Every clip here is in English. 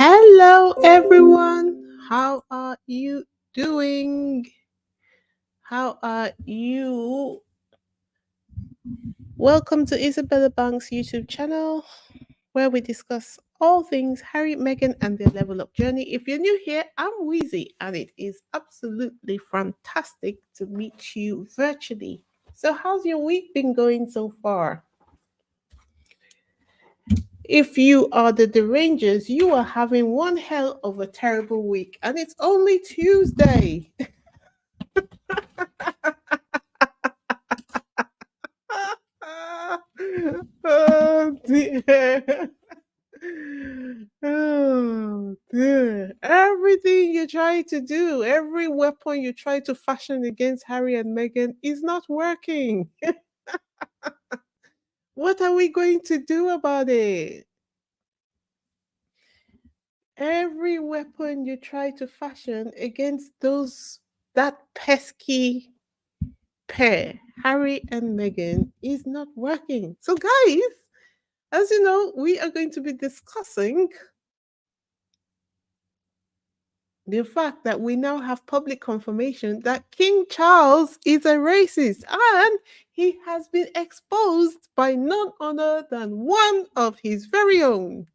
Hello, everyone. How are you doing? How are you? Welcome to Isabella Banks' YouTube channel, where we discuss all things Harry, Meghan, and their level up journey. If you're new here, I'm Wheezy, and it is absolutely fantastic to meet you virtually. So, how's your week been going so far? If you are the Derangers, you are having one hell of a terrible week, and it's only Tuesday. Oh dear. Oh dear. Everything you try to do, every weapon you try to fashion against Harry and Meghan is not working. What are we going to do about it? Every weapon you try to fashion against that pesky pair, Harry and Meghan, is not working. So, guys, as you know, we are going to be discussing the fact that we now have public confirmation that King Charles is a racist and he has been exposed by none other than one of his very own,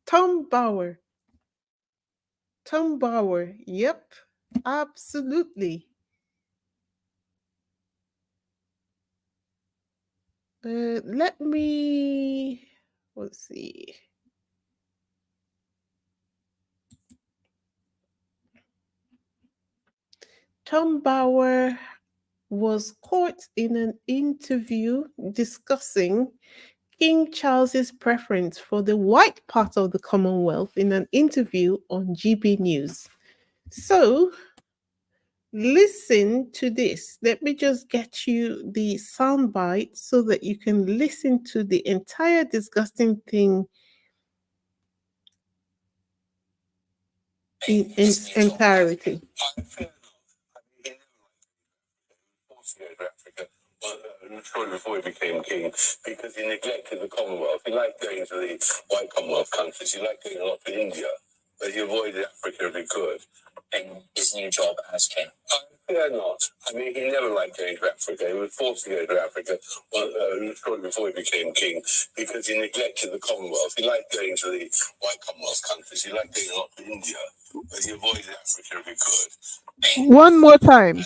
Tom Bower. Tom Bower, yep, absolutely. Let me, let's see. Tom Bower was caught in an interview discussing King Charles's preference for the white part of the Commonwealth in an interview on GB News. So, listen to this. Let me just get you the soundbite so that you can listen to the entire disgusting thing in its entirety. Shortly before he became king, because he neglected the Commonwealth. He liked going to the white Commonwealth countries. He liked going a lot to India, but he avoided Africa if he could. In his new job as king? I fear not. I mean, he never liked going to Africa. He was forced to go to Africa shortly before he became king, because he neglected the Commonwealth. He liked going to the white Commonwealth countries. He liked going a lot to India, but he avoided Africa if he could. One more time.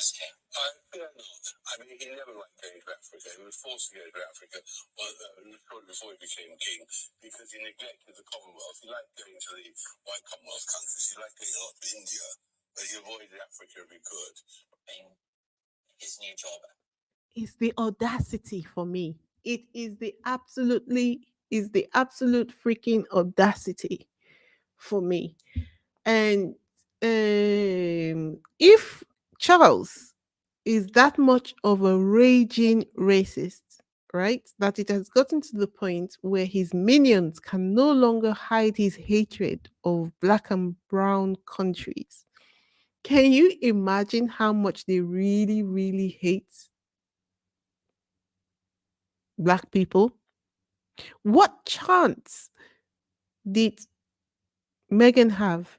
I fear not. I mean, he never liked going to Africa. He was forced to go to Africa shortly before he became king, because he neglected the Commonwealth. He liked going to the white Commonwealth countries. He liked going a lot to India, but he avoided Africa if he could. In his new job. It's the audacity for me. It is the absolute freaking audacity for me. And if Charles is that much of a raging racist, right? That it has gotten to the point where his minions can no longer hide his hatred of black and brown countries. Can you imagine how much they really, really hate black people? What chance did Meghan have?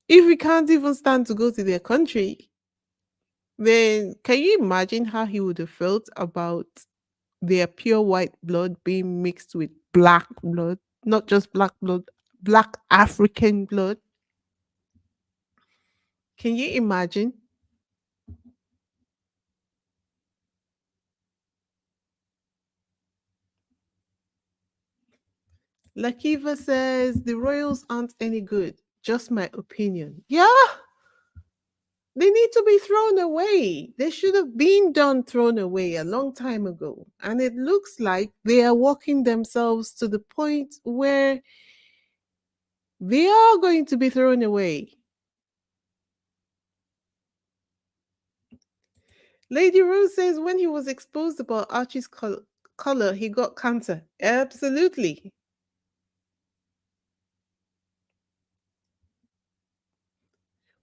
If we can't even stand to go to their country, then can you imagine how he would have felt about their pure white blood being mixed with black blood, not just black blood, black African blood? Can you imagine? Lakiva says the royals aren't any good. Just my opinion. Yeah, they need to be thrown away. They should have been thrown away a long time ago. And it looks like they are walking themselves to the point where they are going to be thrown away. Lady Rose says when he was exposed about Archie's color, he got cancer. Absolutely.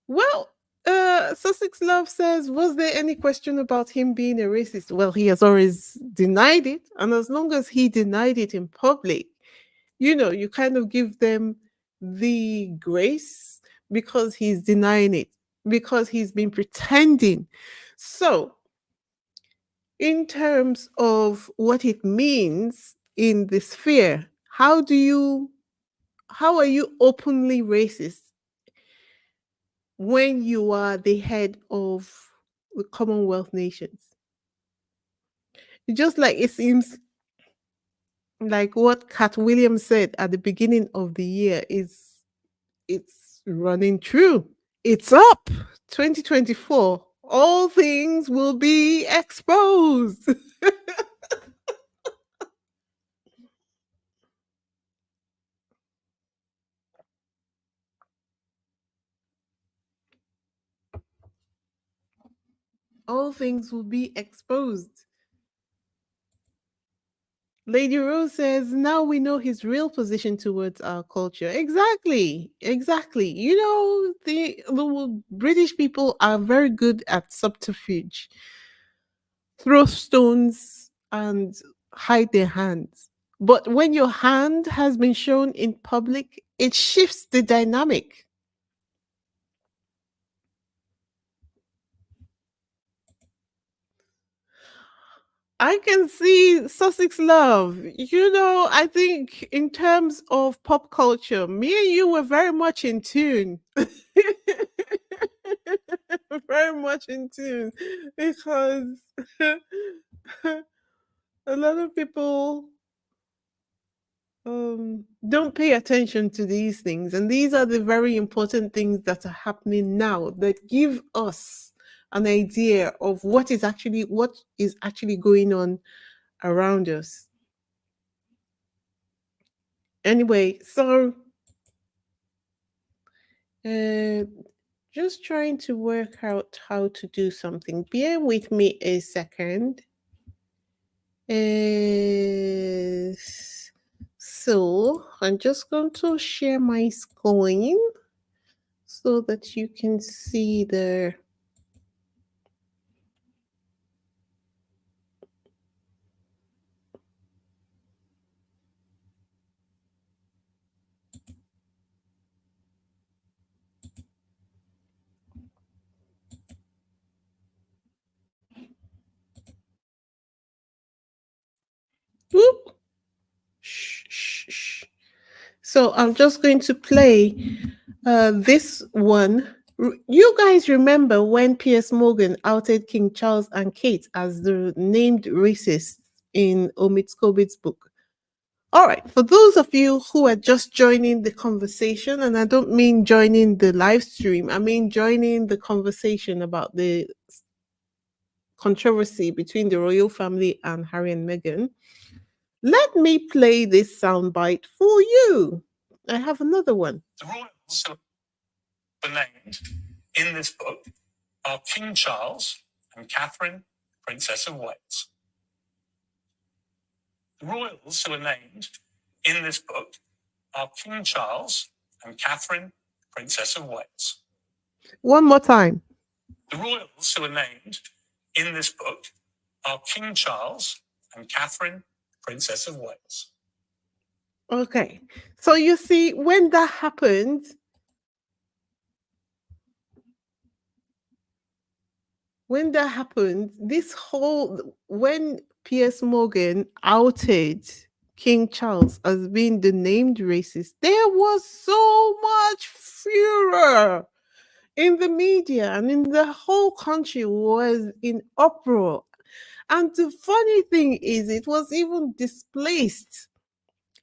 Well, Sussex Love says, was there any question about him being a racist? Well, he has always denied it. And as long as he denied it in public, You kind of give them the grace because he's denying it, because he's been pretending. So, in terms of what it means in the sphere, how are you openly racist when you are the head of the Commonwealth nations? Just like it seems like what Cat Williams said at the beginning of the year is it's running true. It's up. 2024. All things will be exposed. All things will be exposed. Lady Rose says, now we know his real position towards our culture. Exactly. Exactly. The British people are very good at subterfuge, throw stones and hide their hands. But when your hand has been shown in public, it shifts the dynamic. I can see Sussex love. I think in terms of pop culture, me and you were very much in tune. Very much in tune because a lot of people don't pay attention to these things. And these are the very important things that are happening now that give us an idea of what is actually going on around us. Anyway, so uh, just trying to work out how to do something. Bear with me a second. Uh, so I'm just going to share my screen so that you can see the. Whoop. Shh, shh, shh. So I'm just going to play this one. You guys remember when Piers Morgan outed King Charles and Kate as the named racists in Omid Scobie's book? All right, for those of you who are just joining the conversation, and I don't mean joining the live stream, I mean joining the conversation about the controversy between the royal family and Harry and Meghan, let me play this soundbite for you. I have another one. The royals were named in this book are King Charles and Catherine, Princess of Wales. The royals who are named in this book are King Charles and Catherine, Princess of Wales. One more time. The royals who are named in this book are King Charles and Catherine, Princess of Wales. Okay. So you see, when that happened, when Piers Morgan outed King Charles as being the named racist, there was so much furor in the media, and in the whole country was in uproar. And the funny thing is, it was even displaced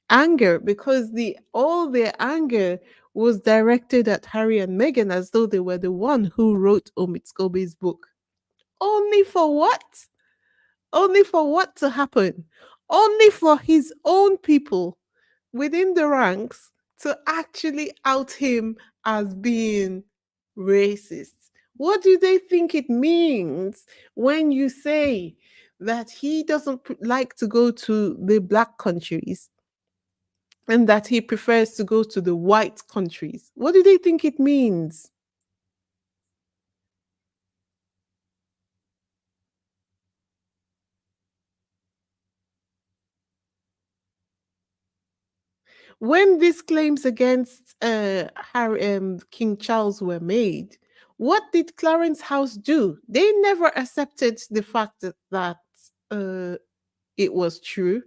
anger because all their anger was directed at Harry and Meghan as though they were the one who wrote Omid Scobie's book. Only for what? Only for what to happen? Only for his own people within the ranks to actually out him as being racist. What do they think it means when you say that he doesn't like to go to the black countries and that he prefers to go to the white countries? What do they think it means? When these claims against King Charles were made, what did Clarence House do? They never accepted the fact that uh, it was true.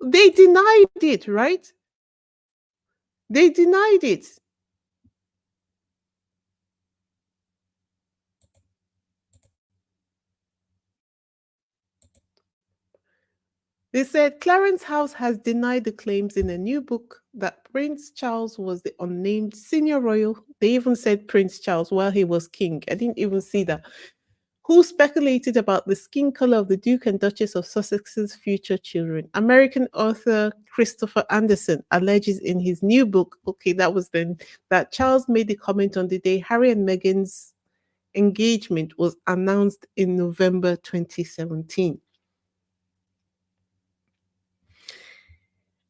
They denied it, right? They denied it. They said Clarence House has denied the claims in a new book that Prince Charles was the unnamed senior royal. They even said Prince Charles while he was king. I didn't even see that. Who speculated about the skin color of the Duke and Duchess of Sussex's future children. American author Christopher Anderson alleges in his new book, okay, that was then, that Charles made the comment on the day Harry and Meghan's engagement was announced in November 2017.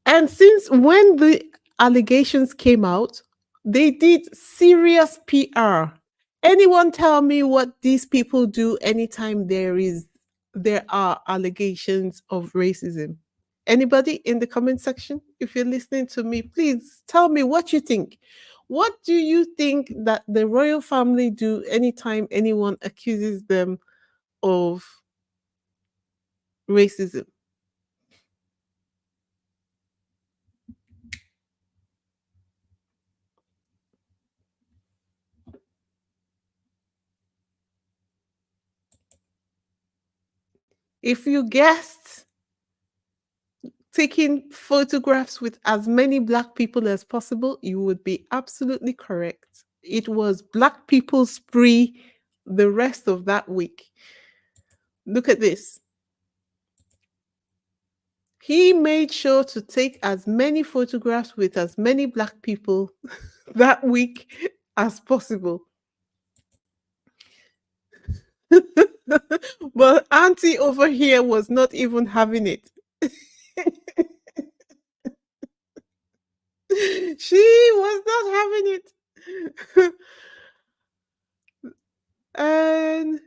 And since when the allegations came out, they did serious PR. Anyone tell me what these people do anytime there are allegations of racism? Anybody in the comment section? If you're listening to me, please tell me what you think. What do you think that the royal family do anytime anyone accuses them of racism? If you guessed taking photographs with as many black people as possible, you would be absolutely correct. It was black people spree the rest of that week. Look at this. He made sure to take as many photographs with as many black people that week as possible. But Auntie over here was not even having it. She was not having it. And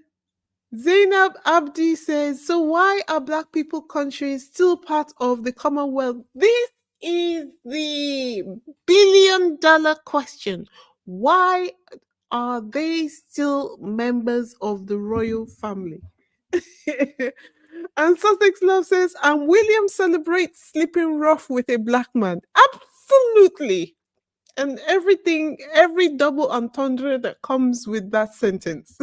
Zainab Abdi says, so why are black people countries still part of the Commonwealth? This is the billion-dollar question. Why are they still members of the royal family? And Sussex Love says, and William celebrates sleeping rough with a black man. Absolutely. And everything, every double entendre that comes with that sentence.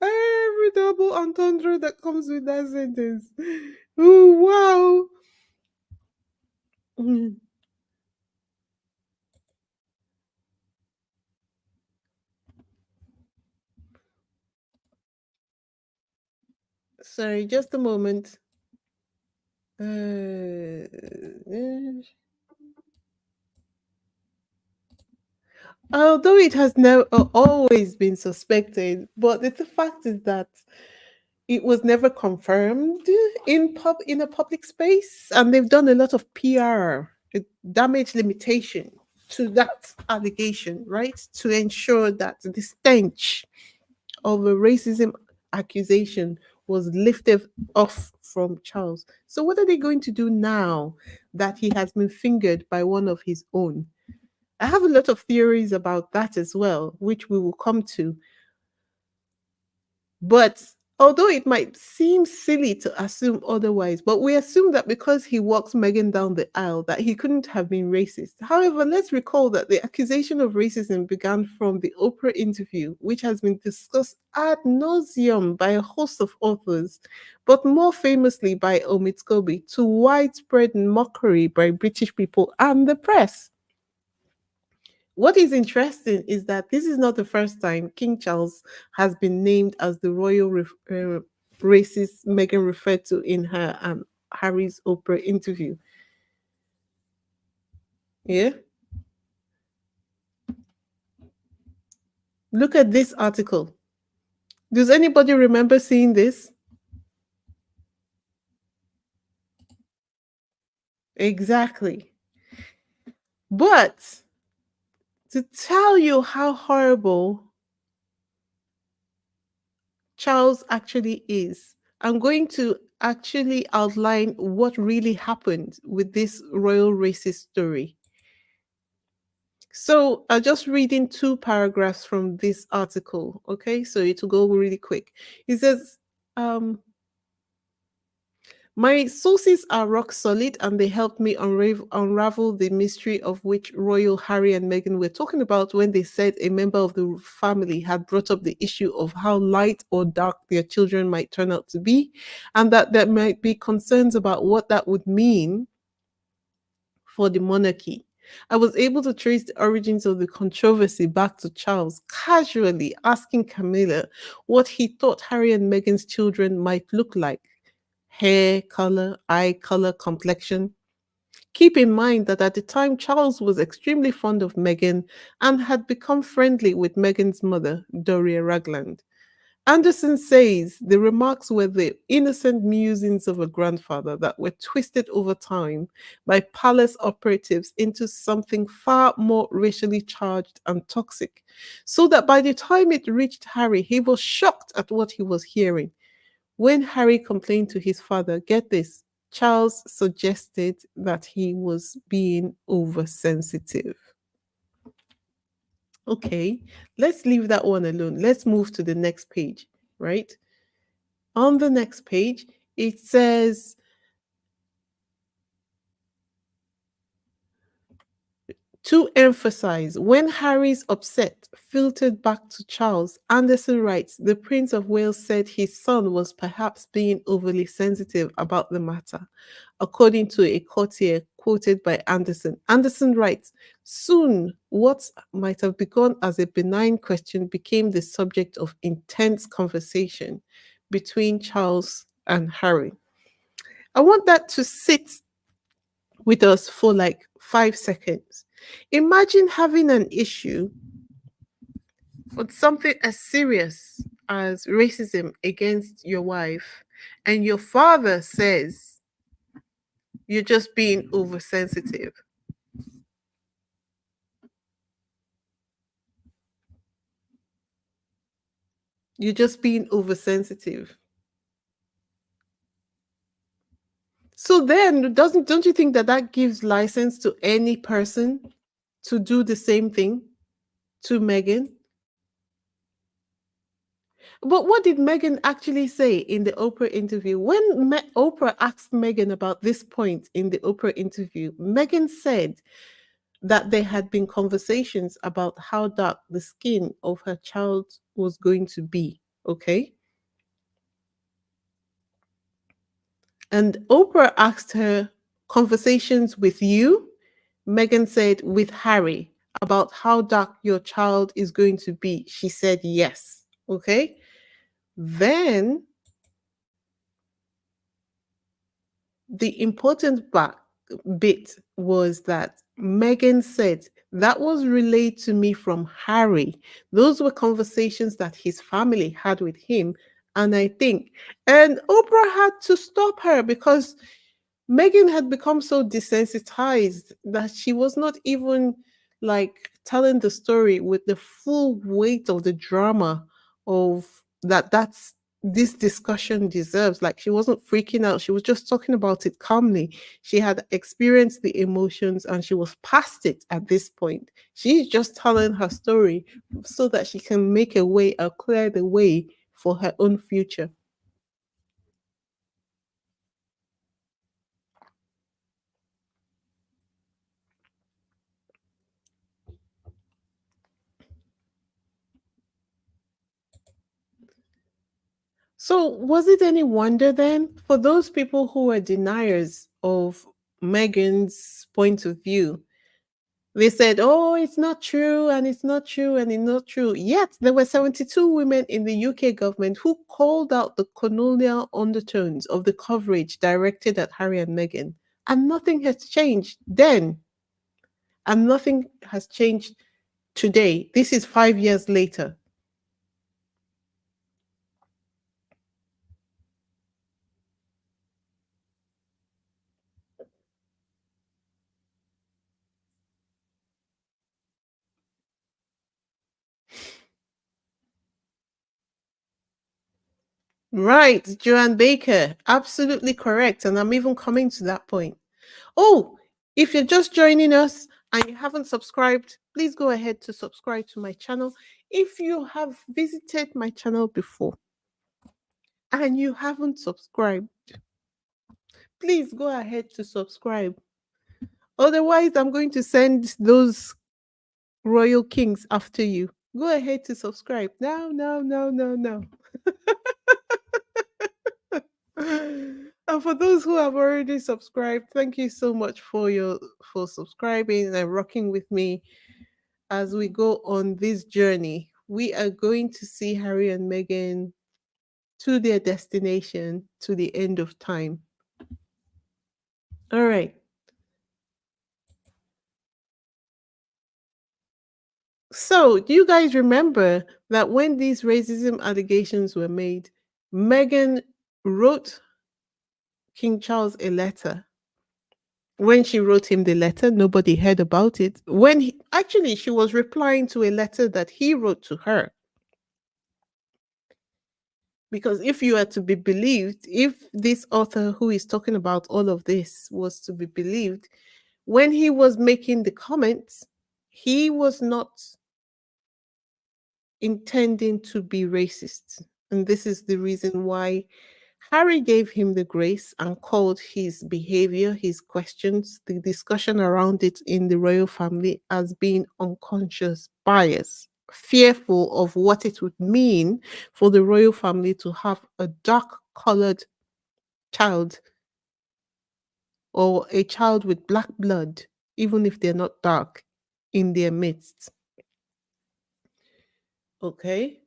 Every double entendre that comes with that sentence. Oh, wow. Mm. Sorry, just a moment. Uh, although it has never always been suspected, but the fact is that it was never confirmed in a public space, and they've done a lot of PR, damage limitation to that allegation, right? To ensure that the stench of a racism accusation was lifted off from Charles. So, what are they going to do now that he has been fingered by one of his own? I have a lot of theories about that as well, which we will come to. But although it might seem silly to assume otherwise, but we assume that because he walks Meghan down the aisle, that he couldn't have been racist. However, let's recall that the accusation of racism began from the Oprah interview, which has been discussed ad nauseum by a host of authors, but more famously by Omid Scobie, to widespread mockery by British people and the press. What is interesting is that this is not the first time King Charles has been named as the royal racist Meghan referred to in her Harry's Oprah interview. Yeah. Look at this article. Does anybody remember seeing this? Exactly. But to tell you how horrible Charles actually is, I'm going to actually outline what really happened with this royal racist story. So I'll just reading two paragraphs from this article. Okay, so it will go really quick. It says, um, my sources are rock solid and they helped me unravel the mystery of which royal Harry and Meghan were talking about when they said a member of the family had brought up the issue of how light or dark their children might turn out to be, and that there might be concerns about what that would mean for the monarchy. I was able to trace the origins of the controversy back to Charles, casually asking Camilla what he thought Harry and Meghan's children might look like: hair color, eye color, complexion. Keep in mind that at the time, Charles was extremely fond of Meghan and had become friendly with Meghan's mother, Doria Ragland. Anderson says the remarks were the innocent musings of a grandfather that were twisted over time by palace operatives into something far more racially charged and toxic, so that by the time it reached Harry, he was shocked at what he was hearing. When Harry complained to his father, get this, Charles suggested that he was being oversensitive. Okay, let's leave that one alone. Let's move to the next page, right? On the next page, it says, to emphasize, when Harry's upset filtered back to Charles, Anderson writes, the Prince of Wales said his son was perhaps being overly sensitive about the matter, according to a courtier quoted by Anderson. Anderson writes, soon what might have begun as a benign question became the subject of intense conversation between Charles and Harry. I want that to sit with us for like 5 seconds. Imagine having an issue with something as serious as racism against your wife, and your father says you're just being oversensitive. You're just being oversensitive. So then, doesn't don't you think that that gives license to any person to do the same thing to Megan? But what did Megan actually say in the Oprah interview? When Oprah asked Megan about this point in the Oprah interview, Megan said that there had been conversations about how dark the skin of her child was going to be. Okay. And Oprah asked her, conversations with you? Megan said, with Harry, about how dark your child is going to be. She said, yes. Okay. Then the important bit was that Megan said that was relayed to me from Harry. Those were conversations that his family had with him. And I think, and Oprah had to stop her because Megan had become so desensitized that she was not even like telling the story with the full weight of the drama of that's this discussion deserves. Like she wasn't freaking out. She was just talking about it calmly. She had experienced the emotions and she was past it at this point. She's just telling her story so that she can make a way or clear the way for her own future. So, was it any wonder then for those people who were deniers of Megan's point of view? They said, oh, it's not true, and it's not true, and it's not true. Yet, there were 72 women in the UK government who called out the colonial undertones of the coverage directed at Harry and Meghan. And nothing has changed then, and nothing has changed today. This is 5 years later. Right, Joanne Baker. Absolutely correct. And I'm even coming to that point. Oh, if you're just joining us and you haven't subscribed, please go ahead to subscribe to my channel. If you have visited my channel before and you haven't subscribed, please go ahead to subscribe. Otherwise, I'm going to send those royal kings after you. Go ahead to subscribe now, now, now, now, now. And for those who have already subscribed, thank you so much for subscribing and rocking with me as we go on this journey. We are going to see Harry and Meghan to their destination, to the end of time. All right. So, do you guys remember that when these racism allegations were made, Meghan wrote King Charles a letter? When she wrote him the letter, nobody heard about it. Actually, she was replying to a letter that he wrote to her. Because if you are to be believed, if this author who is talking about all of this was to be believed, when he was making the comments, he was not intending to be racist. And this is the reason why Harry gave him the grace and called his behavior, his questions, the discussion around it in the royal family as being unconscious bias, fearful of what it would mean for the royal family to have a dark colored child or a child with black blood, even if they're not dark, in their midst. Okay.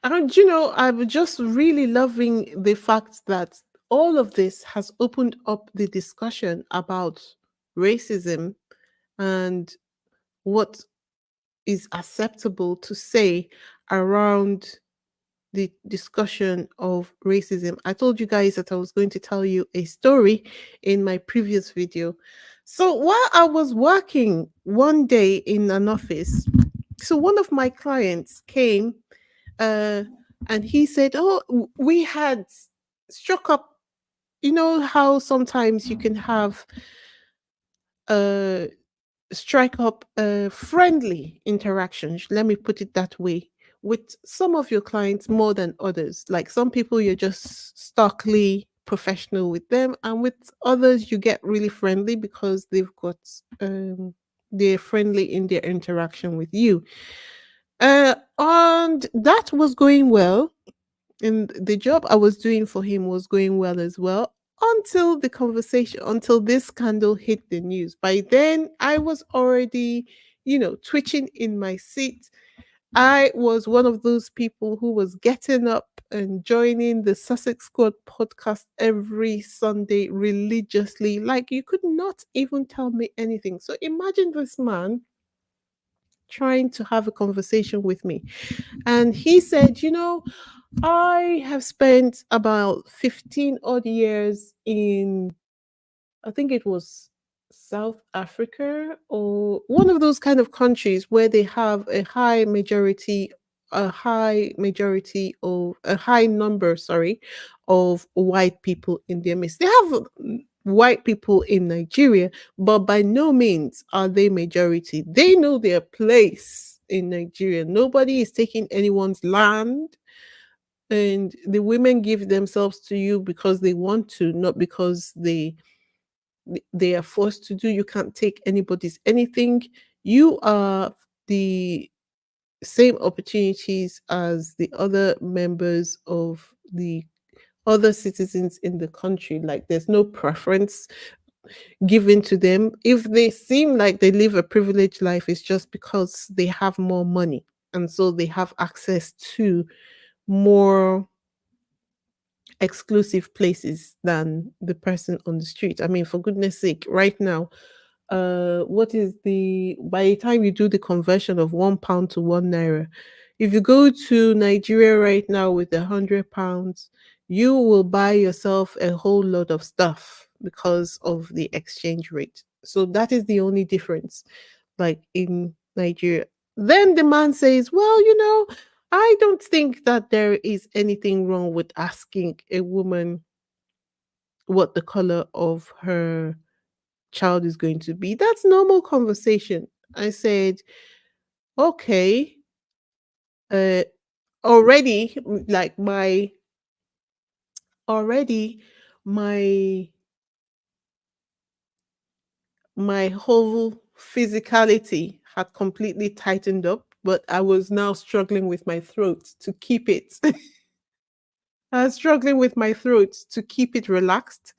And I'm just really loving the fact that all of this has opened up the discussion about racism and what is acceptable to say around the discussion of racism. I told you guys that I was going to tell you a story in my previous video. So while I was working one day in an office, so one of my clients came uh, and he said, "Oh, we had struck up. You know how sometimes you can have uh, strike up friendly interactions. Let me put it that way." With some of your clients more than others. Like some people, you're just starkly professional with them, and with others, you get really friendly because they're friendly in their interaction with you. And that was going well, and the job I was doing for him was going well as well until this scandal hit the news. By then, I was already, twitching in my seat. I was one of those people who was getting up and joining the Sussex Squad podcast every Sunday religiously. Like you could not even tell me anything. So imagine this man trying to have a conversation with me. And he said, I have spent about 15 odd years in, I think it was South Africa or one of those kind of countries where they have a high number, sorry, of white people in their midst. They have white people in Nigeria, but by no means are they majority. They know their place in Nigeria. Nobody is taking anyone's land, and the women give themselves to you because they want to, not because they are forced to do. You can't take anybody's anything. You are the same opportunities as the other members of the other citizens in the country. Like there's no preference given to them. If they seem like they live a privileged life, it's just because they have more money, and so they have access to more exclusive places than the person on the street. I mean, for goodness sake, right now, what is the by the time you do the conversion of £1 to £1, if you go to Nigeria right now with £100, you will buy yourself a whole lot of stuff because of the exchange rate. So that is the only difference. Like in Nigeria. Then the man says, well, I don't think that there is anything wrong with asking a woman what the color of her child is going to be. That's normal conversation. I said, okay, uh, already, like already, my my whole physicality had completely tightened up, but I was now struggling with my throat to keep it. I was struggling with my throat to keep it relaxed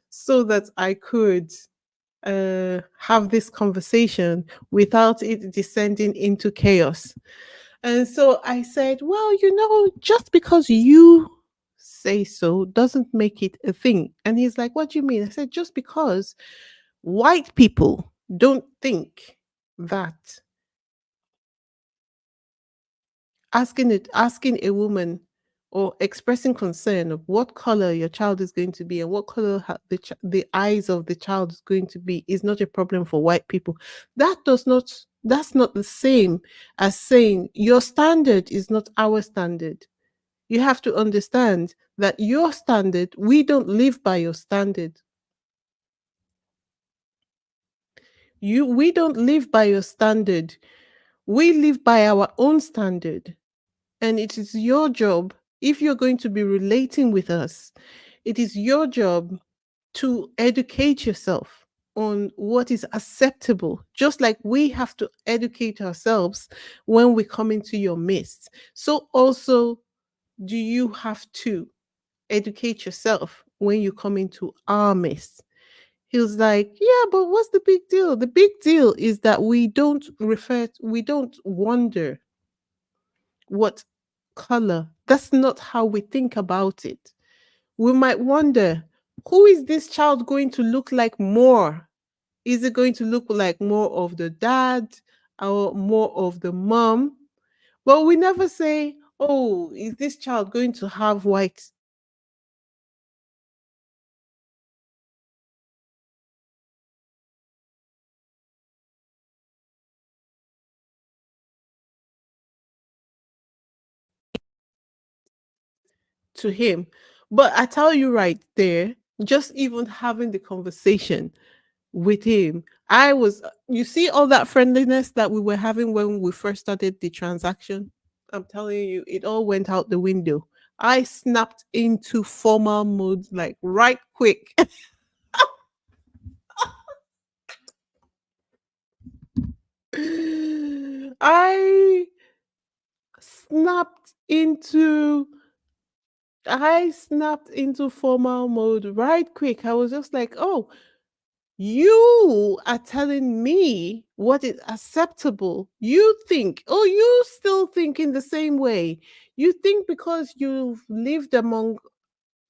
so that I could have this conversation without it descending into chaos. And so I said, well, just because you say so doesn't make it a thing. And he's like, what do you mean? I said, just because white people don't think that asking a woman or expressing concern of what color your child is going to be and what color the eyes of the child is going to be is not a problem for white people. That's not the same as saying your standard is not our standard. You have to understand that your standard, we don't live by your standard. We don't live by your standard. We live by our own standard. And it is your job, if you're going to be relating with us, it is your job to educate yourself on what is acceptable, just like we have to educate ourselves when we come into your midst. So, also, do you have to educate yourself when you come into our midst? He was like, yeah, but what's the big deal? The big deal is that we don't wonder what color. That's not how we think about it. We might wonder, who is this child going to look like more? Is it going to look like more of the dad or more of the mom? But we never say, oh, is this child going to have white to him? But I tell you right there, just even having the conversation with him, you see all that friendliness that we were having when we first started the transaction? I'm telling you, it all went out the window. I snapped into formal mode like right quick. I snapped into I snapped into formal mode right quick. I was just like, "Oh, you are telling me what is acceptable. You still think in the same way. You think because you've lived among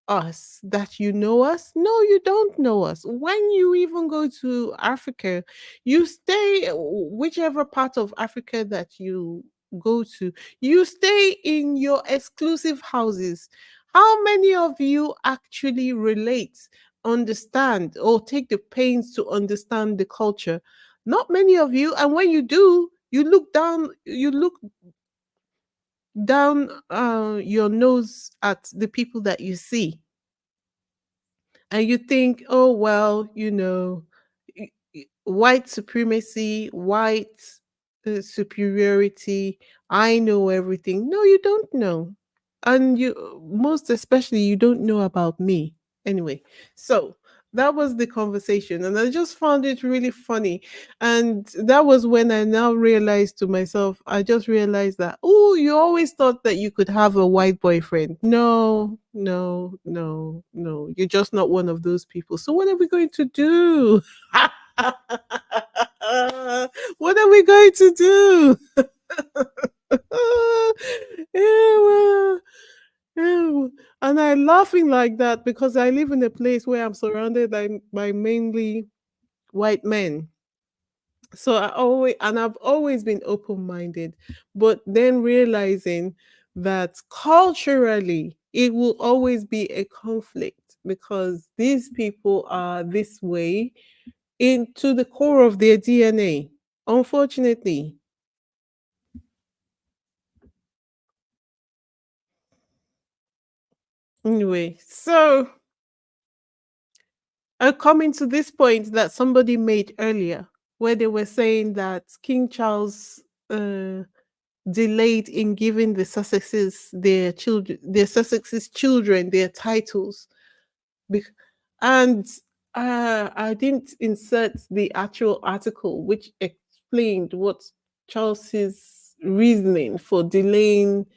us that you know us. No, you don't know us. When you even go to Africa, you stay whichever part of Africa that you go to, you stay in your exclusive houses. How many of you actually relate, understand, or take the pains to understand the culture? Not many of you. And when you do, you look down your nose at the people that you see, and you think, oh, well, white supremacy, white superiority, I know everything. No, you don't know. And most especially, you don't know about me. Anyway, so that was the conversation. And I just found it really funny. And that was when I now realized to myself, I just realized that, oh, you always thought that you could have a white boyfriend. No, no, no, no. You're just not one of those people. So what are we going to do? What are we going to do? Ew, ew. And I'm laughing like that because I live in a place where I'm surrounded by mainly white men. So I've always been open-minded, but then realizing that culturally it will always be a conflict because these people are this way into the core of their DNA. Unfortunately, Anyway, so coming to this point that somebody made earlier, where they were saying that King Charles uh, delayed in giving the Sussexes their Sussexes children their titles, bec- and I didn't insert the actual article which explained what Charles's reasoning for delaying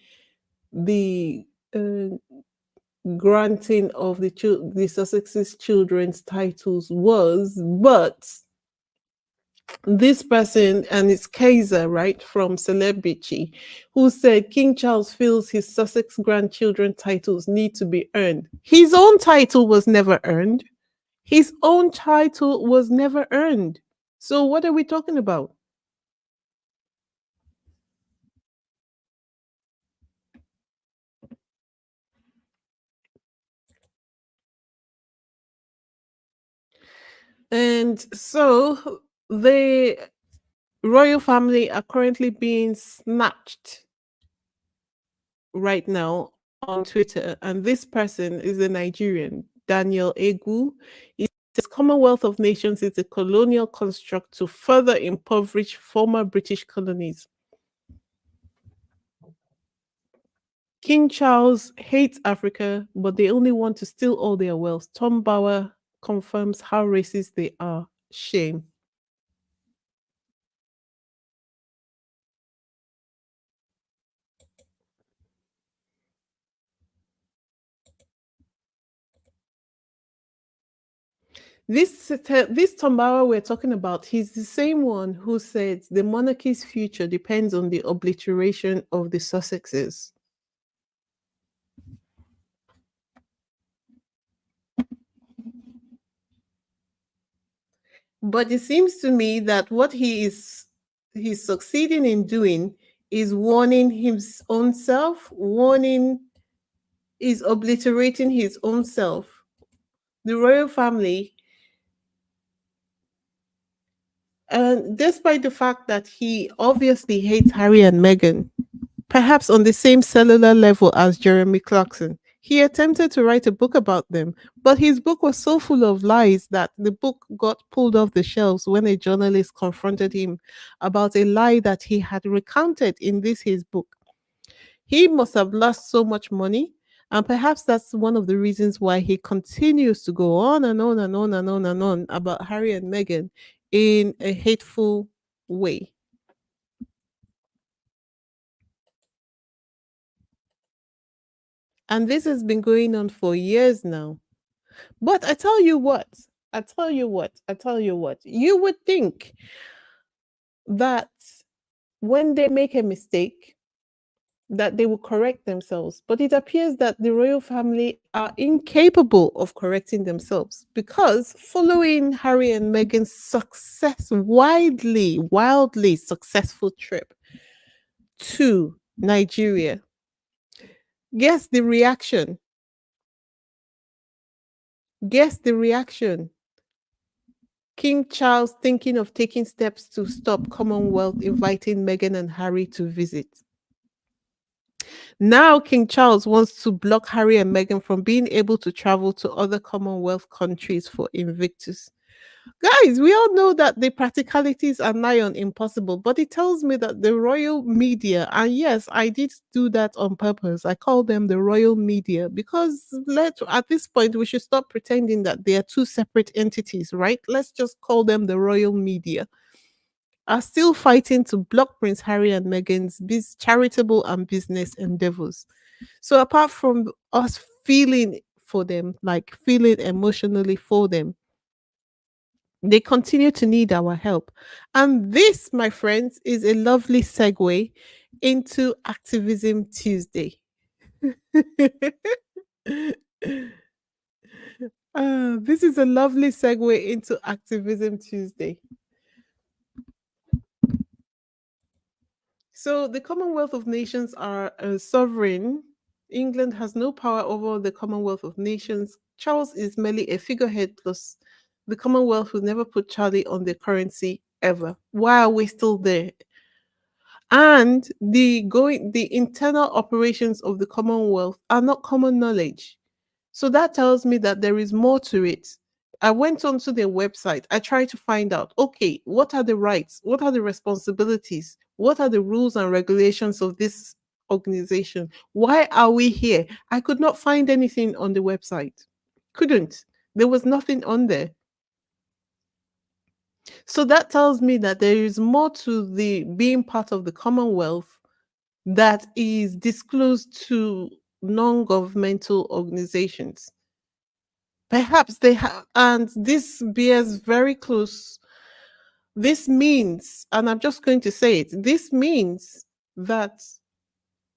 the uh, granting of the Sussex's children's titles was, but this person, and it's Kaiser, right, from Celebrity, who said King Charles feels his Sussex grandchildren titles need to be earned. His own title was never earned. His own title was never earned. So what are we talking about? And so the royal family are currently being snatched right now on Twitter, and this person is a Nigerian, Daniel Egu. He says Commonwealth of Nations is a colonial construct to further impoverish former British colonies. King Charles hates Africa, but they only want to steal all their wealth. Tom Bauer confirms how racist they are. Shame. This Tom Bauer we're talking about, he's the same one who said the monarchy's future depends on the obliteration of the Sussexes. But it seems to me that what he's succeeding in doing is warning his own self, warning is obliterating his own self. The royal family, and despite the fact that he obviously hates Harry and Meghan, perhaps on the same cellular level as Jeremy Clarkson. He attempted to write a book about them, but his book was so full of lies that the book got pulled off the shelves when a journalist confronted him about a lie that he had recounted in this his book. He must have lost so much money, and perhaps that's one of the reasons why he continues to go on and on and on and on and on about Harry and Meghan in a hateful way. And this has been going on for years now. But I tell you what, I tell you what, you would think that when they make a mistake, that they will correct themselves. But it appears that the royal family are incapable of correcting themselves because following Harry and Meghan's wildly successful trip to Nigeria, guess the reaction. Guess the reaction. King Charles thinking of taking steps to stop Commonwealth inviting Meghan and Harry to visit. Now, King Charles wants to block Harry and Meghan from being able to travel to other Commonwealth countries for Invictus. Guys, we all know that the practicalities are nigh on impossible, but it tells me that the royal media, and yes, I did do that on purpose. I call them the royal media because at this point we should stop pretending that they are two separate entities, right? Let's just call them the royal media. Are still fighting to block Prince Harry and Meghan's charitable and business endeavors. So apart from us feeling for them, like feeling emotionally for them, they continue to need our help. And this, my friends, is a lovely segue into Activism Tuesday. This is a lovely segue into Activism Tuesday. So, the Commonwealth of Nations are sovereign. England has no power over the Commonwealth of Nations. Charles is merely a figurehead, plus the Commonwealth will never put Charlie on the currency ever. Why are we still there? And the internal operations of the Commonwealth are not common knowledge. So that tells me that there is more to it. I went onto their website. I tried to find out, okay, what are the rights? What are the responsibilities? What are the rules and regulations of this organization? Why are we here? I could not find anything on the website. Couldn't. There was nothing on there. So that tells me that there is more to the being part of the Commonwealth that is disclosed to non-governmental organizations. Perhaps they have, and this bears very close. This means, and I'm just going to say it, this means that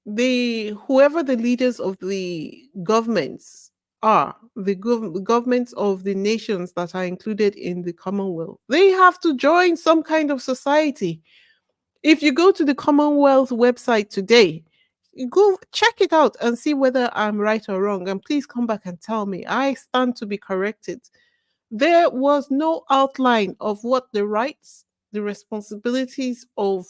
whoever the leaders of the governments are, the governments of the nations that are included in the Commonwealth, they have to join some kind of society. If you go to the Commonwealth website today, you go check it out and see whether I'm right or wrong. And please come back and tell me. I stand to be corrected. There was no outline of what the rights, the responsibilities of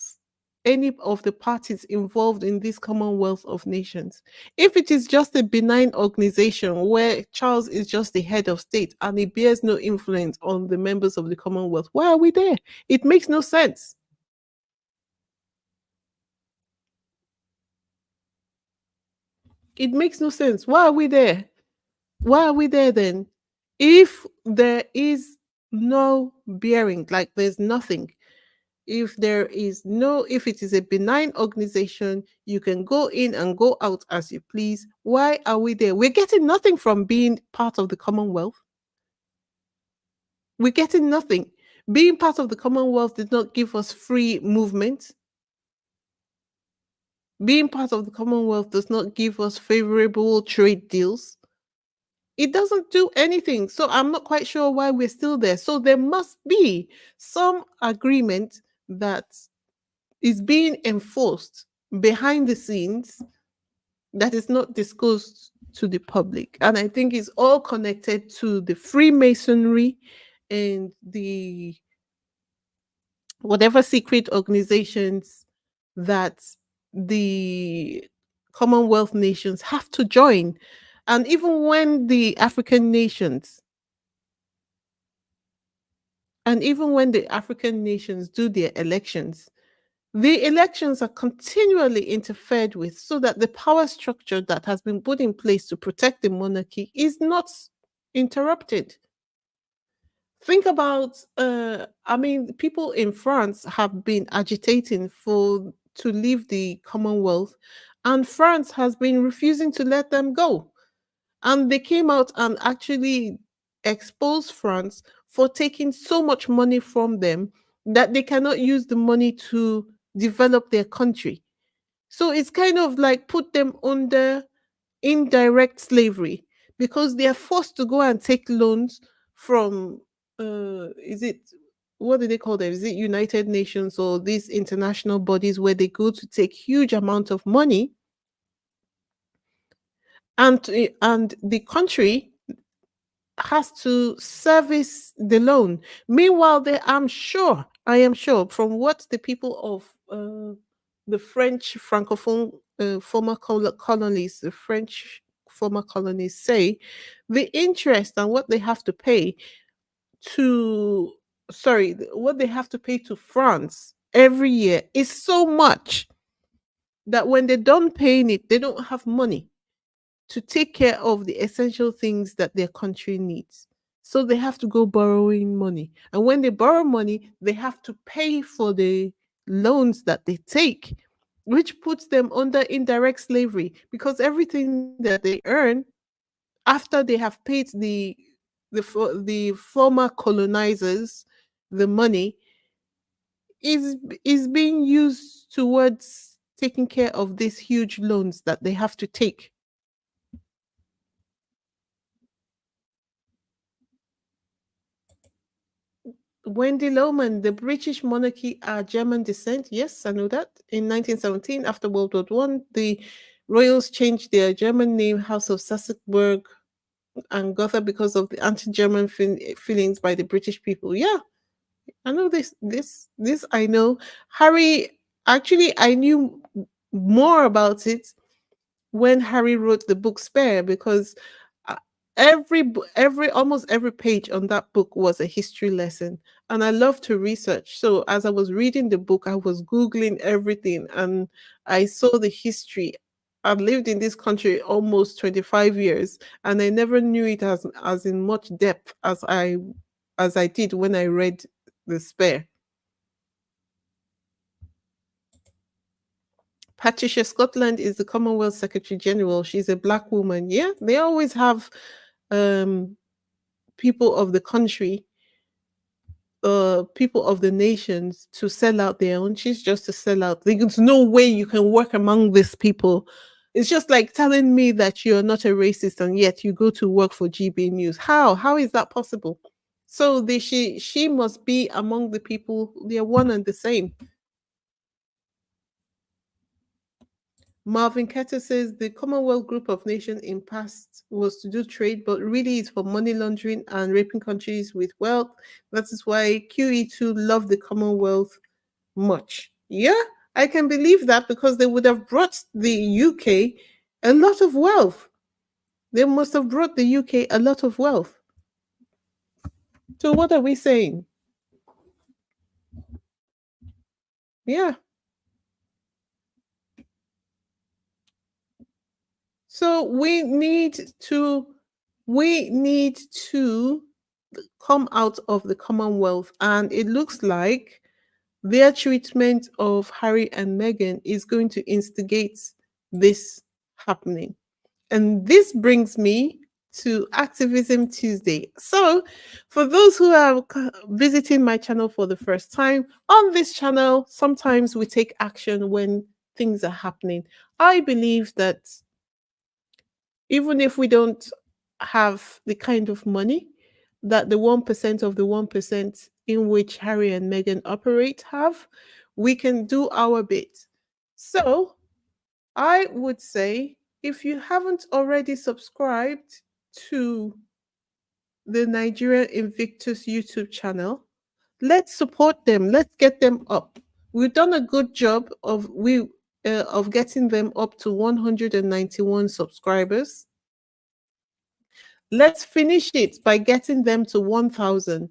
any of the parties involved in this Commonwealth of Nations. If it is just a benign organization where Charles is just the head of state and he bears no influence on the members of the Commonwealth, why are we there? It makes no sense. It makes no sense. Why are we there? Why are we there then? If there is no bearing, like there's nothing, if it is a benign organization, you can go in and go out as you please. Why are we there? We're getting nothing from being part of the Commonwealth. We're getting nothing. Being part of the Commonwealth did not give us free movement. Being part of the Commonwealth does not give us favorable trade deals. It doesn't do anything. So I'm not quite sure why we're still there. So there must be some agreement that is being enforced behind the scenes that is not disclosed to the public. And I think it's all connected to the Freemasonry and the whatever secret organizations that the Commonwealth nations have to join. And even when the African nations do their elections, the elections are continually interfered with so that the power structure that has been put in place to protect the monarchy is not interrupted. Think about, I mean, people in France have been agitating to leave the Commonwealth, and France has been refusing to let them go. And they came out and actually exposed France for taking so much money from them that they cannot use the money to develop their country. So it's kind of like put them under indirect slavery because they are forced to go and take loans from is it what do they call them? Is it United Nations or these international bodies where they go to take huge amount of money and the country has to service the loan. Meanwhile, I am sure, from what the people of the French Francophone former colonies, the French former colonies say, the interest and what they have to pay to, what they have to pay to France every year is so much that when they're done paying it, they don't have money to take care of the essential things that their country needs. So they have to go borrowing money. And when they borrow money, they have to pay for the loans that they take, which puts them under indirect slavery because everything that they earn after they have paid the former colonizers the money is being used towards taking care of these huge loans that they have to take. Wendy Lohman, the British monarchy are German descent. Yes, I know that. In 1917, after World War One, the royals changed their German name, House of Saxe-Coburg and Gotha, because of the anti-German feelings by the British people. Yeah, I know this. This I know. Harry, actually, I knew more about it when Harry wrote the book Spare because Every almost every page on that book was a history lesson, and I love to research. So as I was reading the book, I was googling everything, and I saw the history. I've lived in this country almost 25 years, and I never knew it as in much depth as I did when I read the spare. Patricia Scotland is the Commonwealth Secretary General. She's a black woman. Yeah, they always have um people of the country, people of the nations to sell out their own. She's just a sellout. There's no way you can work among these people. It's just like telling me that you're not a racist and yet you go to work for GB News. How? How is that possible? So she must be among the people. They're one and the same. Marvin Kettle says the Commonwealth Group of Nations in past was to do trade, but really it's for money laundering and raping countries with wealth. That is why QE2 love the Commonwealth much. Yeah, I can believe that because they would have brought the UK a lot of wealth. They must have brought the UK a lot of wealth. So what are we saying? Yeah. So we need to come out of the Commonwealth, and it looks like their treatment of Harry and Meghan is going to instigate this happening. And this brings me to Activism Tuesday. So, for those who are visiting my channel for the first time, on this channel, sometimes we take action when things are happening. I believe that even if we don't have the kind of money that the 1% of the 1% in which Harry and Meghan operate have, we can do our bit. So I would say if you haven't already subscribed to the Nigerian Invictus YouTube channel, let's support them. Let's get them up. We've done a good job of getting them up to 191 subscribers. Let's finish it by getting them to 1,000.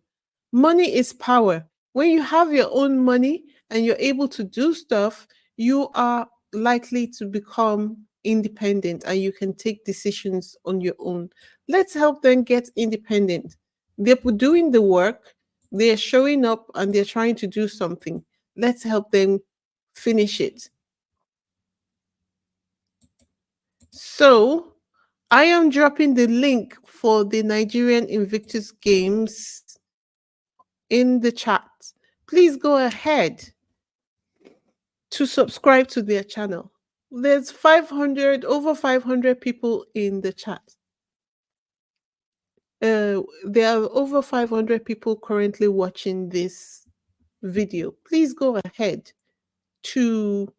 Money is power. When you have your own money and you're able to do stuff, you are likely to become independent and you can take decisions on your own. Let's help them get independent. They're doing the work, they're showing up and they're trying to do something. Let's help them finish it. So, I am dropping the link for the Nigerian Invictus Games in the chat. Please go ahead to subscribe to their channel. There's over 500 people in the chat. There are over 500 people currently watching this video. Please go ahead to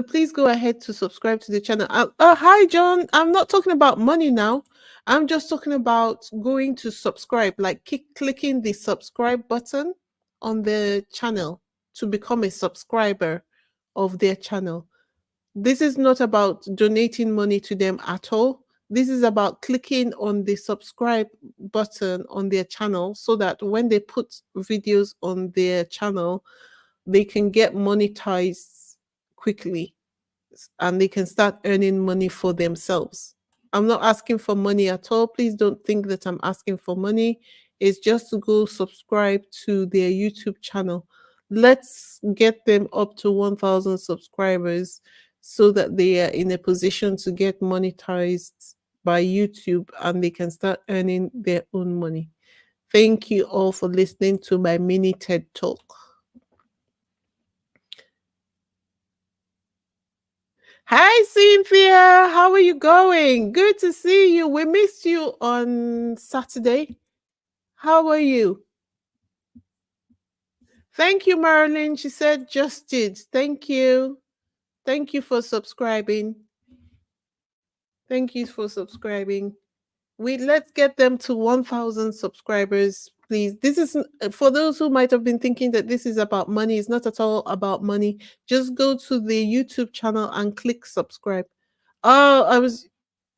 please go ahead to subscribe to the channel. Hi, John. I'm not talking about money now. I'm just talking about going to subscribe, like clicking the subscribe button on the channel to become a subscriber of their channel. This is not about donating money to them at all. This is about clicking on the subscribe button on their channel so that when they put videos on their channel, they can get monetized quickly and they can start earning money for themselves. I'm not asking for money at all. Please don't think that I'm asking for money. It's just to go subscribe to their YouTube channel. Let's get them up to 1,000 subscribers so that they are in a position to get monetized by YouTube and they can start earning their own money. Thank you all for listening to my mini TED Talk. Hi, Cynthia. How are you going? Good to see you. We missed you on Saturday. How are you? Thank you, Marilyn. She said just did. Thank you. Thank you for subscribing. Thank you for subscribing. Let's get them to 1,000 subscribers, please. This is for those who might have been thinking that this is about money. It's not at all about money. Just go to the YouTube channel and click subscribe. Oh,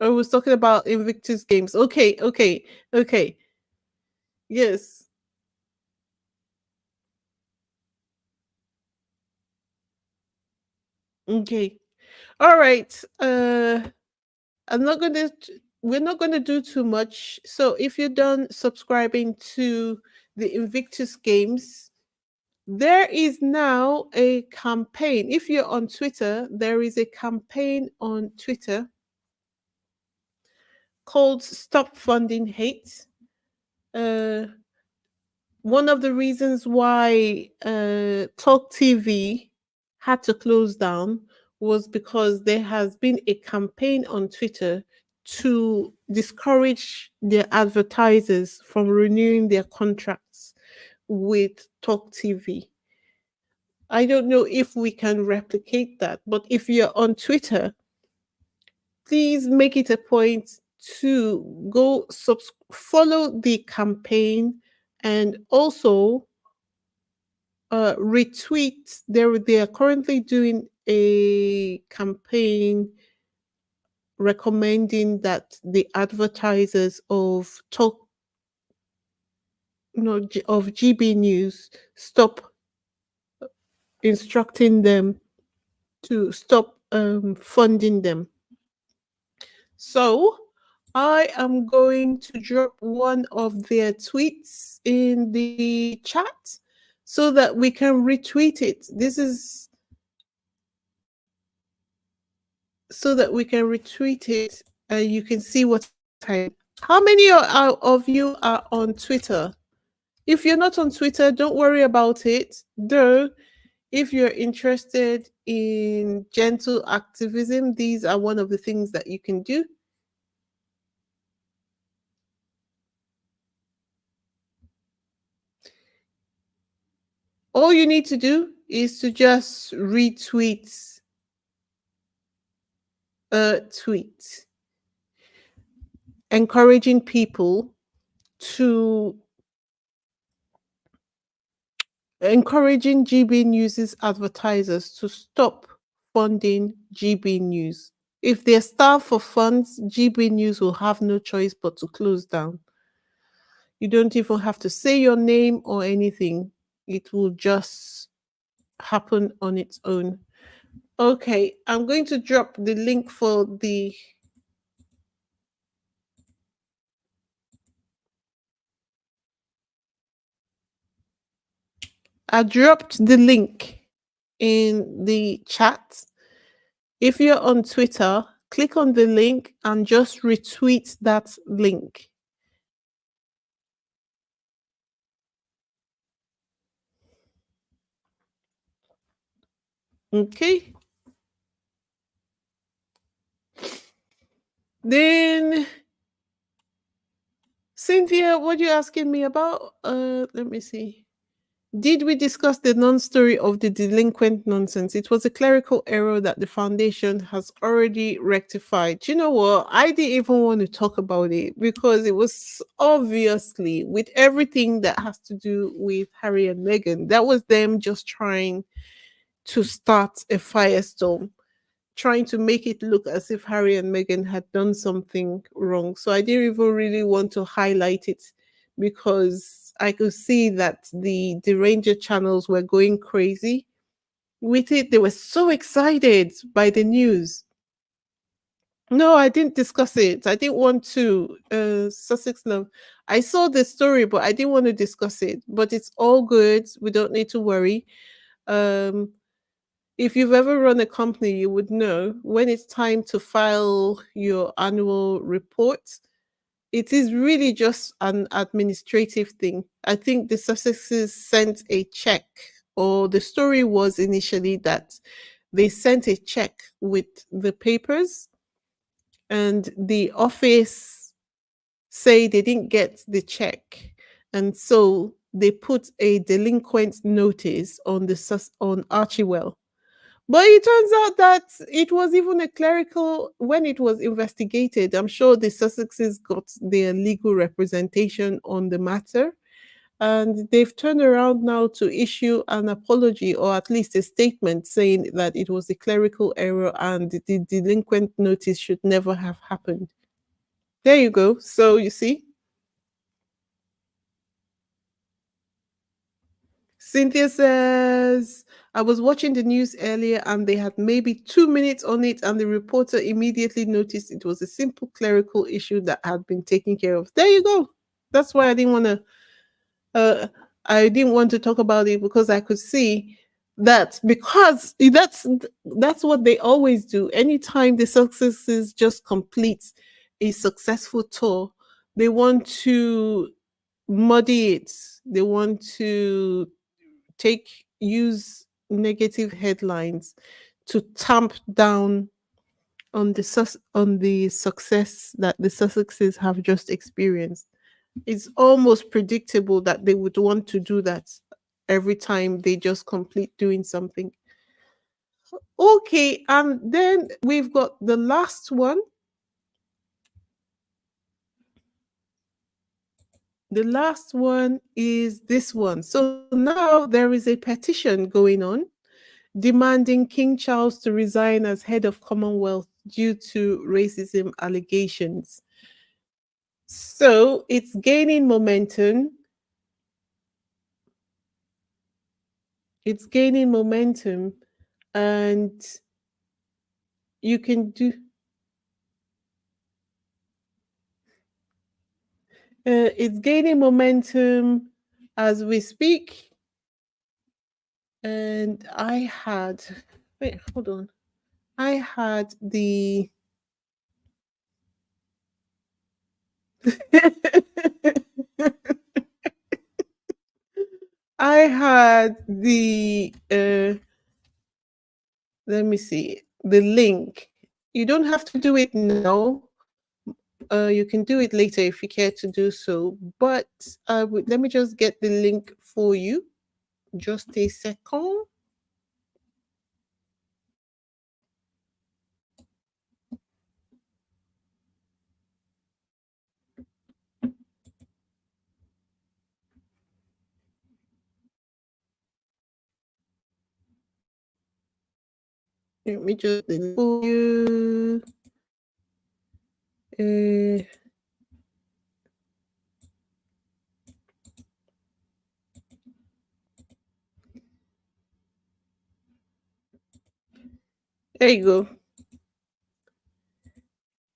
I was talking about Invictus Games. Okay, okay, okay. Yes. Okay. All right. I'm not gonna. We're not gonna do too much. So if you're done subscribing to the Invictus Games, there is now a campaign. If you're on Twitter, there is a campaign on Twitter called "Stop Funding Hate." Uh, One of the reasons why Talk TV had to close down was because there has been a campaign on Twitter to discourage their advertisers from renewing their contracts with Talk TV. I don't know if we can replicate that, but if you're on Twitter, please make it a point to go follow the campaign and also retweet. They are currently doing a campaign recommending that the advertisers of talk no of GB News stop instructing them to stop funding them. So I am going to drop one of their tweets in the chat so that we can retweet it. This is so that we can retweet it and you can see what I. How many of you are on Twitter? If you're not on Twitter, don't worry about it. Though, if you're interested in gentle activism, these are one of the things that you can do. All you need to do is to just retweet a tweet encouraging people to encouraging GB News's advertisers to stop funding GB News. If they're starved for funds, GB News will have no choice but to close down. You don't even have to say your name or anything, it will just happen on its own. Okay, I'm going to drop the link for the. I dropped the link in the chat. If you're on Twitter, click on the link and just retweet that link. Okay. Then, Cynthia, what are you asking me about? Let me see. Did we discuss the non-story of the delinquent nonsense? It was a clerical error that the foundation has already rectified. You know what? I didn't even want to talk about it because it was obviously with everything that has to do with Harry and Meghan. That was them just trying to start a firestorm, trying to make it look as if Harry and Meghan had done something wrong. So I didn't even really want to highlight it because I could see that the Ranger channels were going crazy with it. They were so excited by the news. No, I didn't discuss it. I didn't want to. Sussex Love. I saw the story, but I didn't want to discuss it. But it's all good. We don't need to worry. Um, if you've ever run a company, you would know when it's time to file your annual report, it is really just an administrative thing. I think the Sussexes sent a check, or the story was initially that they sent a check with the papers, and the office say they didn't get the check, and so they put a delinquent notice on on Archewell. But it turns out that it was even a clerical when it was investigated. I'm sure the Sussexes got their legal representation on the matter. And they've turned around now to issue an apology, or at least a statement saying that it was a clerical error and the delinquent notice should never have happened. There you go. So you see, Cynthia says, I was watching the news earlier and they had maybe 2 minutes on it, and the reporter immediately noticed it was a simple clerical issue that had been taken care of. There you go. That's why uh, I didn't want to talk about it, because I could see that, because that's what they always do. Anytime the successes just complete a successful tour, they want to muddy it. They want to take use negative headlines to tamp down on on the success that the Sussexes have just experienced. It's almost predictable that they would want to do that every time they just complete doing something. Okay, and then we've got the last one. The last one is this one. So now there is a petition going on demanding King Charles to resign as head of Commonwealth due to racism allegations. So it's gaining momentum. It's gaining momentum, and you can do. It's gaining momentum as we speak. And I had, wait, hold on. I had the I had the let me see, the link. You don't have to do it now. You can do it later if you care to do so. But let me just get the link for you. Just a second. Let me just for you. Uh, there you go.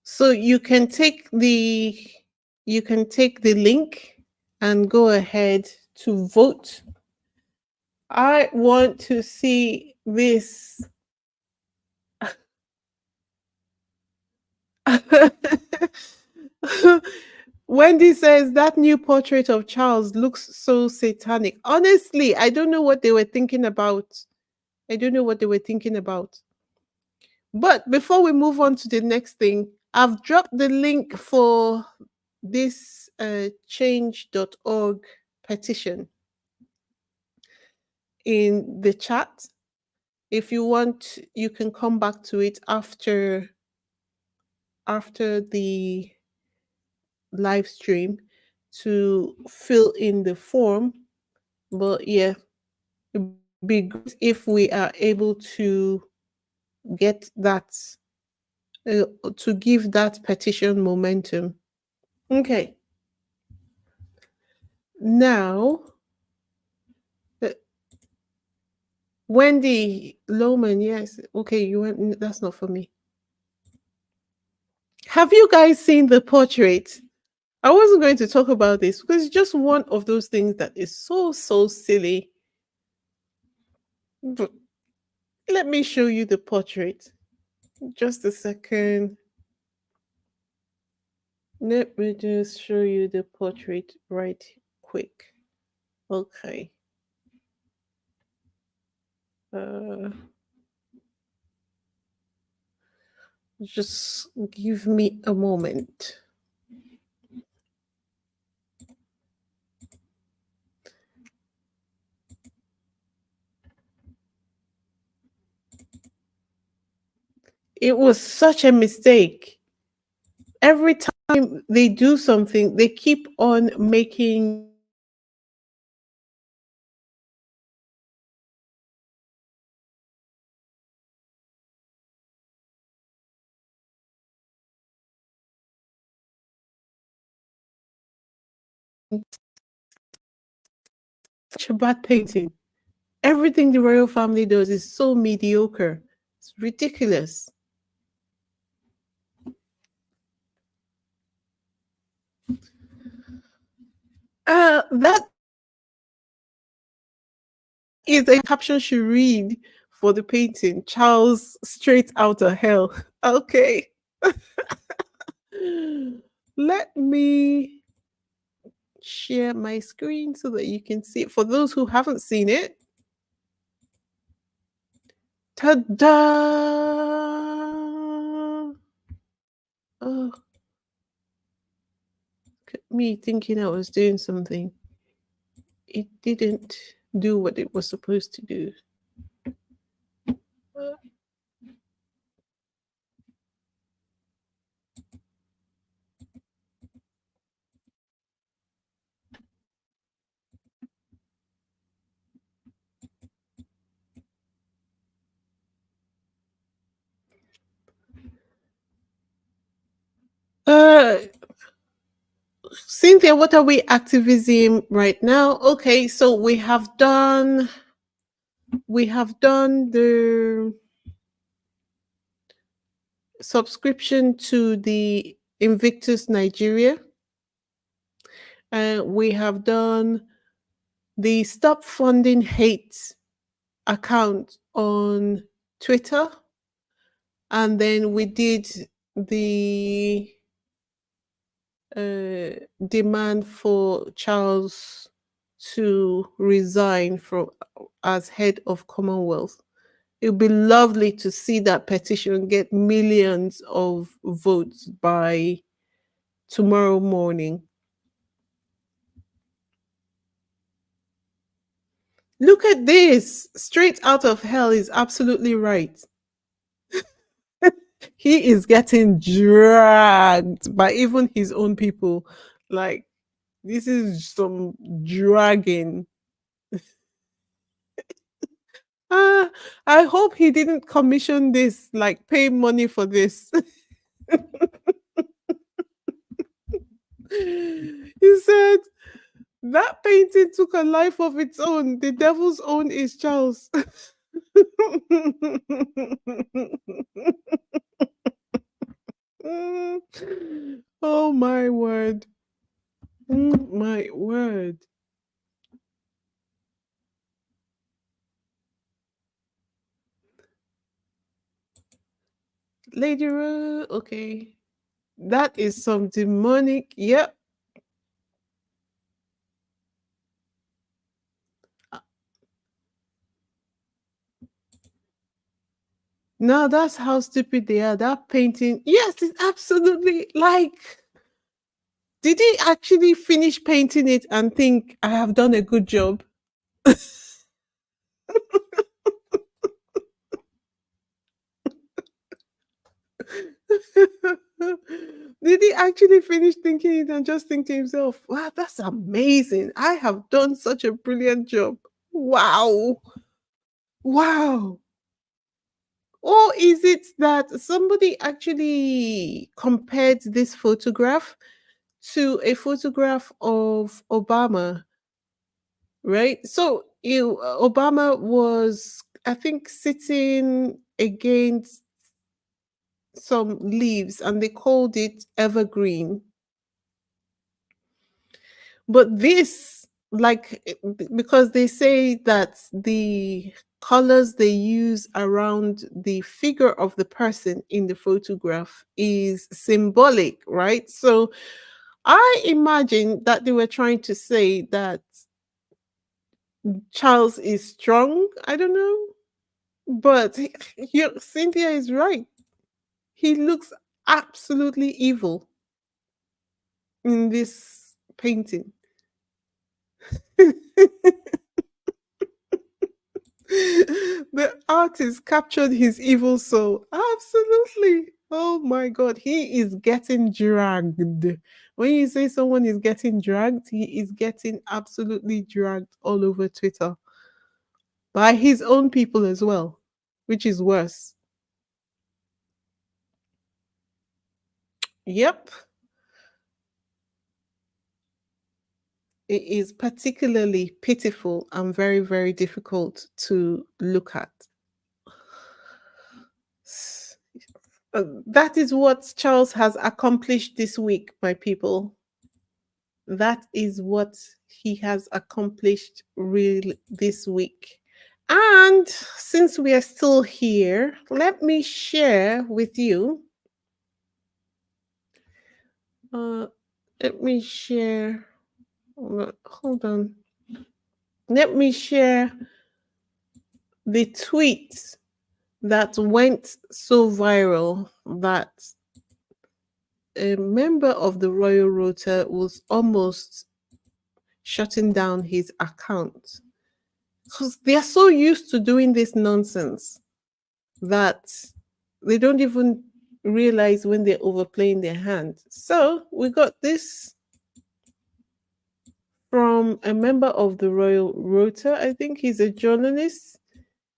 So you can take the link and go ahead to vote. I want to see this. Wendy says that new portrait of Charles looks so satanic. Honestly, I don't know what they were thinking about. I don't know what they were thinking about. But before we move on to the next thing, I've dropped the link for this change.org petition in the chat. If you want, you can come back to it after the live stream to fill in the form. But yeah, it'd be great if we are able to get that to give that petition momentum. Okay. Now, uh, Wendy Lohman, yes. Okay, you went. That's not for me. Have you guys seen the portrait? I wasn't going to talk about this because it's just one of those things that is so silly. But let me show you the portrait. Just a second. Let me just show you the portrait right quick. Okay. Uh, just give me a moment. It was such a mistake. Every time they do something, they keep on making Such a bad painting. Everything the royal family does is so mediocre. It's ridiculous. That is a caption should read for the painting. Charles straight out of hell. Okay. Let me share my screen so that you can see it. For those who haven't seen it, ta-da! Oh, me thinking I was doing something. It didn't do what it was supposed to do. Uh, Cynthia, what are we activism right now? Okay, so we have done the subscription to the Invictus Nigeria. We have done the Stop Funding Hate account on Twitter. And then we did the demand for Charles to resign from as head of Commonwealth. It would be lovely to see that petition get millions of votes by tomorrow morning. Look at this. Straight out of hell is absolutely right. He is getting dragged by even his own people. Like, this is some dragging. I hope he didn't commission this, like pay money for this. He said that painting took a life of its own. The devil's own is Charles. Oh my word. My word. Lady Ru, okay. That is some demonic. Yep. No, that's how stupid they are. That painting, yes, it's absolutely like. Did he actually finish painting it and think I have done a good job? Did he actually finish thinking it and just think to himself, wow, that's amazing. I have done such a brilliant job. Wow. Wow. Or is it that somebody actually compared this photograph to a photograph of Obama, right? So Obama was, I think, sitting against some leaves and they called it evergreen. But this, like, because they say that the colors they use around the figure of the person in the photograph is symbolic, right? So I imagine that they were trying to say that Charles is strong. I don't know. But Cynthia is right. He looks absolutely evil in this painting. The artist captured his evil soul. Absolutely. Oh my God. He is getting dragged. When you say someone is getting dragged, he is getting absolutely dragged all over Twitter by his own people as well, which is worse. Yep. it is particularly pitiful and very, very difficult to look at. That is what Charles has accomplished this week, my people. That is what he has accomplished real this week. And since we are still here, let me share with you. Uh, let me share. Hold on. Let me share the tweet that went so viral that a member of the Royal Rota was almost shutting down his account because they are so used to doing this nonsense that they don't even realize when they're overplaying their hand. So we got this from a member of the Royal Rota. I think he's a journalist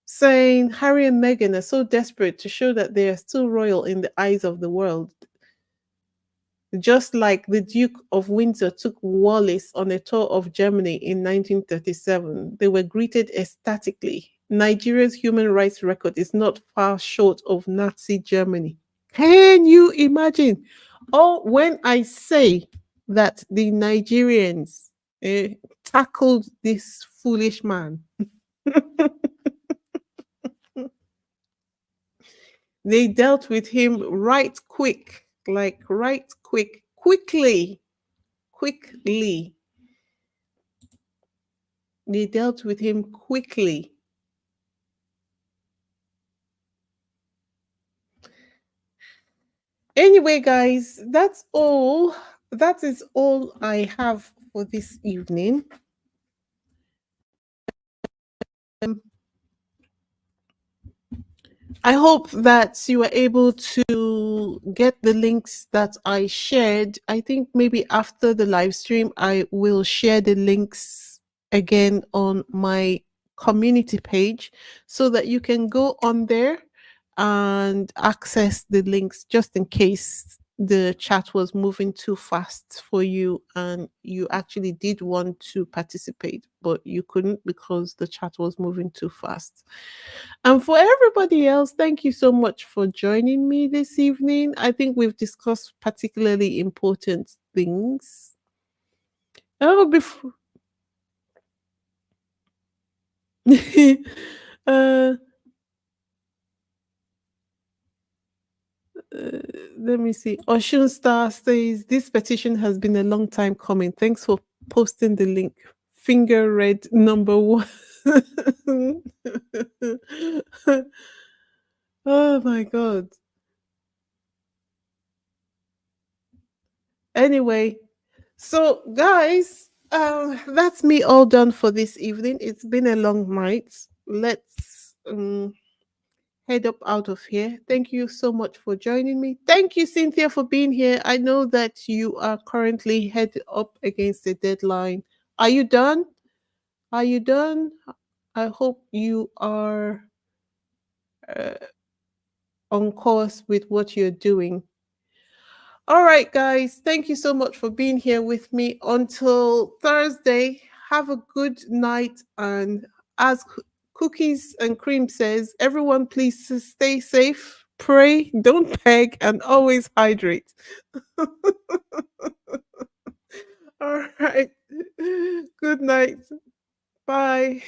saying Harry and Meghan are so desperate to show that they are still royal in the eyes of the world. Just like the Duke of Windsor took Wallis on a tour of Germany in 1937, they were greeted ecstatically. Nigeria's human rights record is not far short of Nazi Germany. Can you imagine? Oh, when I say that the Nigerians tackled this foolish man, they dealt with him right quick, like right quickly, quickly. They dealt with him quickly. Anyway, guys, that's all. That is all I have for this evening. Um, I hope that you were able to get the links that I shared. I think maybe after the live stream, I will share the links again on my community page so that you can go on there and access the links just in case the chat was moving too fast for you and you actually did want to participate, but you couldn't because the chat was moving too fast. And for everybody else, thank you so much for joining me this evening. I think we've discussed particularly important things. Oh, before. uh, Uh, let me see. Ocean Star says this petition has been a long time coming. Thanks for posting the link. Finger red number one. Oh my god. Anyway, so guys, that's me all done for this evening. It's been a long night. Let's head up out of here. Thank you so much for joining me. Thank you, Cynthia, for being here. I know that you are currently headed up against the deadline. Are you done? Are you done? I hope you are uh, on course with what you're doing. All right, guys. Thank you so much for being here with me. Until Thursday, have a good night. And as Cookies and Cream says, everyone please stay safe, pray, don't beg, and always hydrate. All right. Good night. Bye.